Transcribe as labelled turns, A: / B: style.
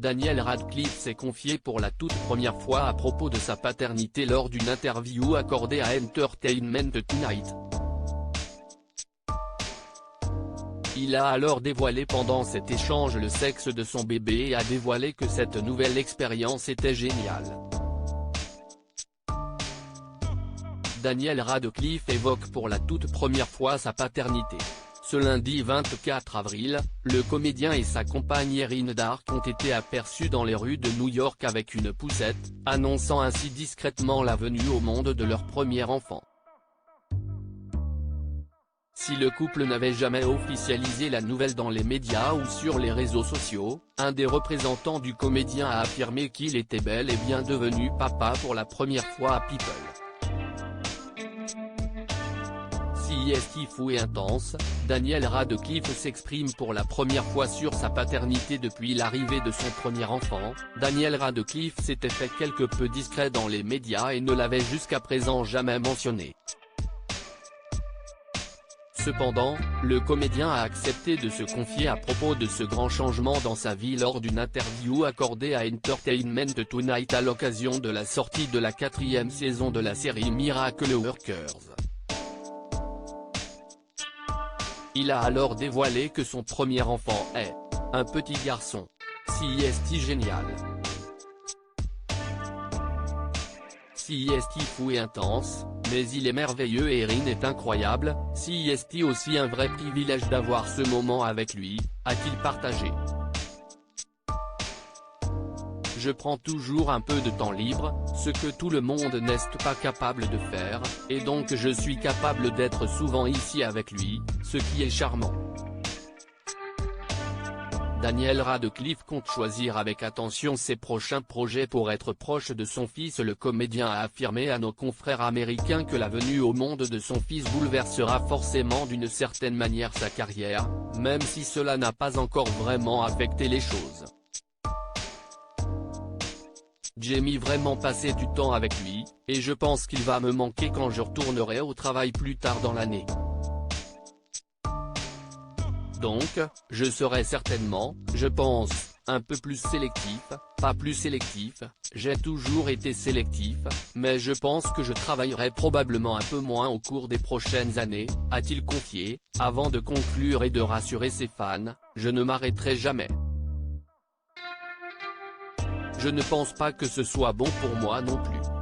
A: Daniel Radcliffe s'est confié pour la toute première fois à propos de sa paternité lors d'une interview accordée à Entertainment Tonight. Il a alors dévoilé pendant cet échange le sexe de son bébé et a dévoilé que cette nouvelle expérience était géniale. Daniel Radcliffe évoque pour la toute première fois sa paternité. Ce lundi 24 avril, le comédien et sa compagne Erin Darke ont été aperçus dans les rues de New York avec une poussette, annonçant ainsi discrètement la venue au monde de leur premier enfant. Si le couple n'avait jamais officialisé la nouvelle dans les médias ou sur les réseaux sociaux, un des représentants du comédien a affirmé qu'il était bel et bien devenu papa pour la première fois à People. Si fou et intense, Daniel Radcliffe s'exprime pour la première fois sur sa paternité depuis l'arrivée de son premier enfant. Daniel Radcliffe s'était fait quelque peu discret dans les médias et ne l'avait jusqu'à présent jamais mentionné. Cependant, le comédien a accepté de se confier à propos de ce grand changement dans sa vie lors d'une interview accordée à Entertainment Tonight à l'occasion de la sortie de la 4e saison de la série Miracle Workers. Il a alors dévoilé que son premier enfant est un petit garçon. C'est génial. C'est fou et intense, mais il est merveilleux et Erin est incroyable. C'est aussi un vrai privilège d'avoir ce moment avec lui, a-t-il partagé. Je prends toujours un peu de temps libre, ce que tout le monde n'est pas capable de faire, et donc je suis capable d'être souvent ici avec lui, ce qui est charmant. Daniel Radcliffe compte choisir avec attention ses prochains projets pour être proche de son fils. Le comédien a affirmé à nos confrères américains que la venue au monde de son fils bouleversera forcément d'une certaine manière sa carrière, même si cela n'a pas encore vraiment affecté les choses. J'ai vraiment passé du temps avec lui, et je pense qu'il va me manquer quand je retournerai au travail plus tard dans l'année. Donc, je serai certainement, je pense, un peu plus sélectif, pas plus sélectif, j'ai toujours été sélectif, mais je pense que je travaillerai probablement un peu moins au cours des prochaines années, a-t-il confié, avant de conclure et de rassurer ses fans, je ne m'arrêterai jamais. Je ne pense pas que ce soit bon pour moi non plus.